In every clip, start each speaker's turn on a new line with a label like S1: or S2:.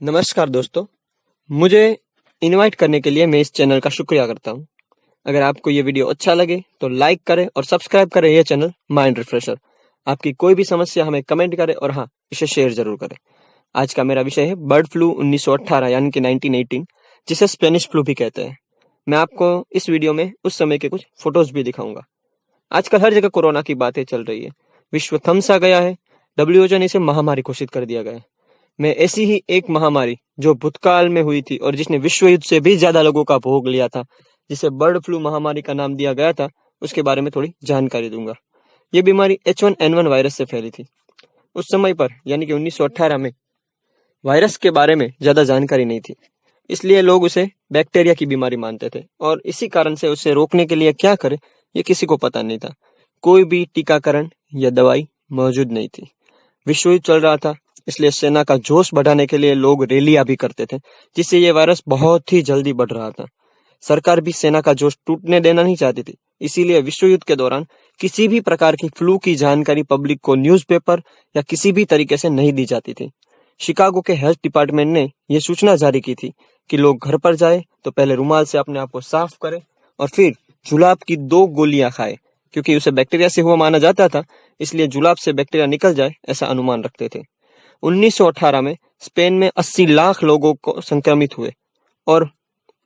S1: नमस्कार दोस्तों, मुझे इनवाइट करने के लिए मैं इस चैनल का शुक्रिया करता हूँ। अगर आपको ये वीडियो अच्छा लगे तो लाइक करें और सब्सक्राइब करें ये चैनल माइंड रिफ्रेशर। आपकी कोई भी समस्या हमें कमेंट करें और हाँ, इसे शेयर जरूर करें। आज का मेरा विषय है बर्ड फ्लू 1918 यानी कि 1918, जिसे स्पेनिश फ्लू भी कहते हैं। मैं आपको इस वीडियो में उस समय के कुछ फोटोज भी दिखाऊंगा। आजकल हर जगह कोरोना की बातें चल रही है, विश्व थम सा गया है। WHO ने इसे महामारी घोषित कर दिया गया है। मैं ऐसी ही एक महामारी जो भूतकाल में हुई थी और जिसने विश्व युद्ध से भी ज्यादा लोगों का भोग लिया था, जिसे बर्ड फ्लू महामारी का नाम दिया गया था, उसके बारे में थोड़ी जानकारी दूंगा। ये बीमारी H1N1 वायरस से फैली थी। उस समय पर यानी कि 1918 में वायरस के बारे में ज्यादा जानकारी नहीं थी, इसलिए लोग उसे बैक्टीरिया की बीमारी मानते थे और इसी कारण से उसे रोकने के लिए क्या करें ये किसी को पता नहीं था। कोई भी टीकाकरण या दवाई मौजूद नहीं थी। विश्व युद्ध चल रहा था, इसलिए सेना का जोश बढ़ाने के लिए लोग रैलियां भी करते थे, जिससे ये वायरस बहुत ही जल्दी बढ़ रहा था। सरकार भी सेना का जोश टूटने देना नहीं चाहती थी, इसीलिए विश्व युद्ध के दौरान किसी भी प्रकार की फ्लू की जानकारी पब्लिक को न्यूज़पेपर या किसी भी तरीके से नहीं दी जाती थी। शिकागो के हेल्थ डिपार्टमेंट ने यह सूचना जारी की थी कि लोग घर पर जाए तो पहले रुमाल से अपने आप को साफ करें और फिर जुलाब की 2 गोलियां खाए, क्योंकि उसे बैक्टीरिया से हुआ माना जाता था, इसलिए जुलाब से बैक्टीरिया निकल जाए ऐसा अनुमान रखते थे। 1918 में स्पेन में 80 लाख लोगों को संक्रमित हुए और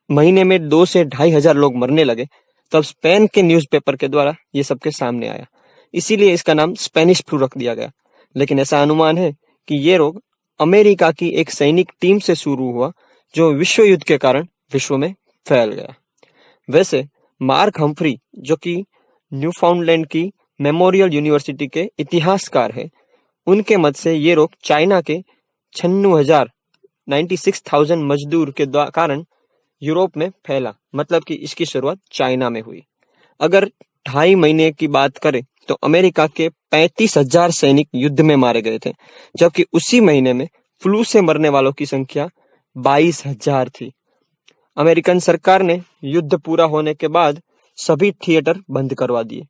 S1: महीने में 2 से 2,500 लोग मरने लगे। तब स्पेन के न्यूज़पेपर के द्वारा ये सबके सामने आया, इसीलिए इसका नाम स्पेनिश फ्लू रख दिया गया। लेकिन ऐसा अनुमान है कि ये रोग अमेरिका की एक सैनिक टीम से शुरू हुआ, जो विश्व युद्ध के कारण विश्व में फैल गया। वैसे मार्क हम्फ्री, जो कि न्यूफाउंडलैंड की मेमोरियल यूनिवर्सिटी के इतिहासकार है, उनके मत से ये रोग चाइना के 96,000 मजदूर के कारण यूरोप में फैला, मतलब कि इसकी शुरुआत चाइना में हुई। अगर 2.5 महीने की बात करें तो अमेरिका के 35,000 सैनिक युद्ध में मारे गए थे, जबकि उसी महीने में फ्लू से मरने वालों की संख्या 22,000 थी। अमेरिकन सरकार ने युद्ध पूरा होने के बाद सभी थिएटर बंद करवा दिए।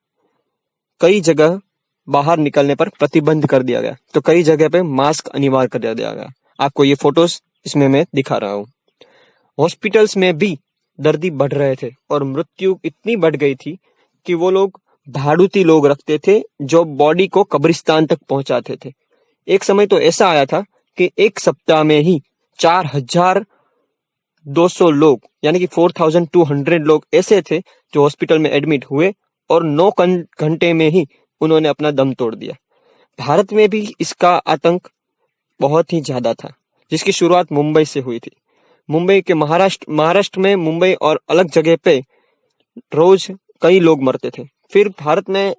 S1: कई जगह बाहर निकलने पर प्रतिबंध कर दिया गया, तो कई जगह पे मास्क अनिवार्य कर दिया गया। आपको ये फोटोज इसमें मैं दिखा रहा हूँ। हॉस्पिटल्स में भी दर्दी बढ़ रहे थे और मृत्यु इतनी बढ़ गई थी कि वो लोग भाड़ूती लोग रखते थे जो बॉडी को कब्रिस्तान तक पहुंचाते थे। एक समय तो ऐसा आया था कि एक सप्ताह में ही 4,200 लोग यानी कि 4,200 लोग ऐसे थे जो हॉस्पिटल में एडमिट हुए और 9 घंटे में ही उन्होंने अपना दम तोड़ दिया। भारत में भी इसका आतंक बहुत ही ज्यादा था, जिसकी शुरुआत मुंबई से हुई थी। मुंबई के महाराष्ट्र में मुंबई और अलग जगह पे रोज कई लोग मरते थे। फिर भारत में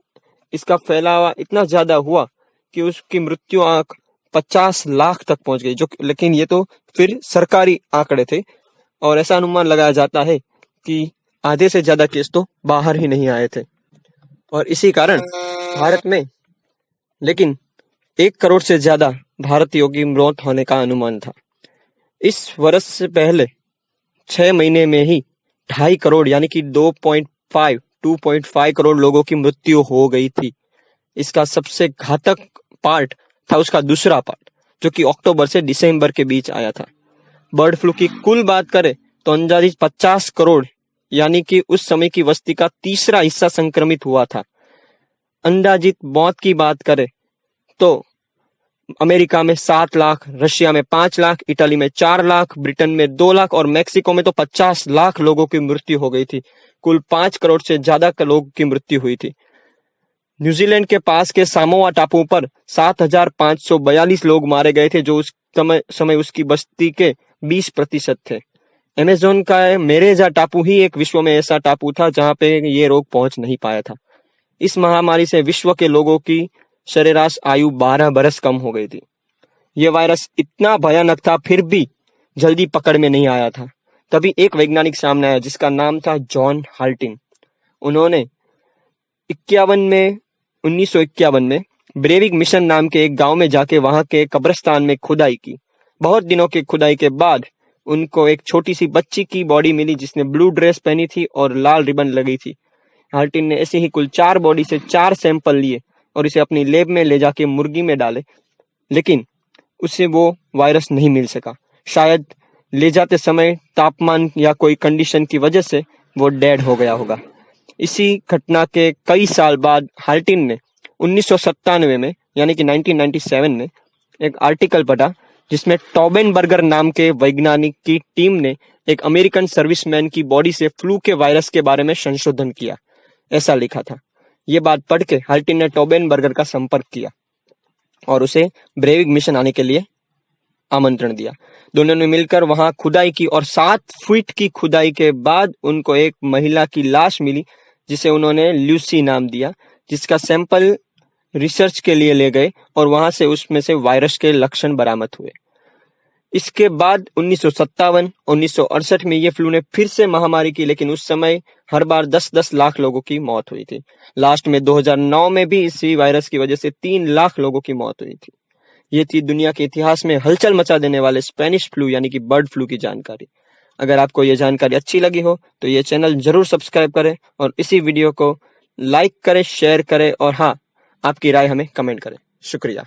S1: इसका फैलावा इतना ज्यादा हुआ कि उसकी मृत्यु आंक 50 लाख तक पहुंच गई, लेकिन ये तो फिर सरकारी आंकड़े थे और ऐसा अनुमान लगाया जाता है कि आधे से ज्यादा केस तो बाहर ही नहीं आए थे। और इसी कारण भारत में लेकिन 1 करोड़ से ज्यादा भारतीयों की मौत होने का अनुमान था। इस वर्ष से पहले 6 महीने में ही 2.5 करोड़ यानी कि 2.5 करोड़ लोगों की मृत्यु हो गई थी। इसका सबसे घातक पार्ट था उसका दूसरा पार्ट, जो कि अक्टूबर से दिसंबर के बीच आया था। बर्ड फ्लू की कुल बात करें तो अंदाजित 50 करोड़ यानी कि उस समय की वस्ती का तीसरा हिस्सा संक्रमित हुआ था। अंदाजित मौत की बात करें तो अमेरिका में 7 लाख, रशिया में 5 लाख, इटली में 4 लाख, ब्रिटेन में 2 लाख और मैक्सिको में तो 50 लाख लोगों की मृत्यु हो गई थी। कुल 5 करोड़ से ज्यादा लोगों की मृत्यु हुई थी। न्यूजीलैंड के पास के सामोआ टापू पर 7,542 लोग मारे गए थे, जो उस समय उसकी बस्ती के 20% थे। अमेज़न का मेरेजा टापू ही एक विश्व में ऐसा टापू था जहां पे ये रोग पहुंच नहीं पाया था। इस महामारी से विश्व के लोगों की सरेराश आयु 12 बरस कम हो गई थी। यह वायरस इतना भयानक था, फिर भी जल्दी पकड़ में नहीं आया था। तभी एक वैज्ञानिक सामने आया जिसका नाम था जॉन हाल्टिन। उन्होंने 1951 में ब्रेविक मिशन नाम के एक गांव में जाके वहां के कब्रिस्तान में खुदाई की। बहुत दिनों की खुदाई के बाद उनको एक छोटी सी बच्ची की बॉडी मिली, जिसने ब्लू ड्रेस पहनी थी और लाल रिबन लगी थी। हाल्टिन ने ऐसे ही कुल 4 बॉडी से 4 सैंपल लिए और इसे अपनी लैब में ले जाके मुर्गी में डाले, लेकिन उससे वो वायरस नहीं मिल सका। शायद ले जाते समय तापमान या कोई कंडीशन की वजह से वो डेड हो गया होगा। इसी घटना के कई साल बाद हाल्टिन ने 1997 में यानी कि 1997 में एक आर्टिकल पढ़ा जिसमें टॉबेन बर्गर नाम के वैज्ञानिक की टीम ने एक अमेरिकन सर्विसमैन की बॉडी से फ्लू के वायरस के बारे में संशोधन किया, ऐसा लिखा था। ये बात पढ़ के हाल्टिन ने टॉबेन बर्गर का संपर्क किया और उसे ब्रेविक मिशन आने के लिए आमंत्रण दिया। दोनों ने मिलकर वहां खुदाई की और 7 फीट की खुदाई के बाद उनको एक महिला की लाश मिली जिसे उन्होंने ल्यूसी नाम दिया, जिसका सैंपल रिसर्च के लिए ले गए और वहां से उसमें से वायरस के लक्षण बरामद हुए। इसके बाद 1967-1968 में ये फ्लू ने फिर से महामारी की, लेकिन उस समय हर बार 10-10 लाख लोगों की मौत हुई थी। लास्ट में 2009 में भी इसी वायरस की वजह से 3 लाख लोगों की मौत हुई थी। ये थी दुनिया के इतिहास में हलचल मचा देने वाले स्पेनिश फ्लू यानी कि बर्ड फ्लू की जानकारी। अगर आपको ये जानकारी अच्छी लगी हो तो ये चैनल जरूर सब्सक्राइब करें और इसी वीडियो को लाइक करें, शेयर करें और हाँ, आपकी राय हमें कमेंट करें। शुक्रिया।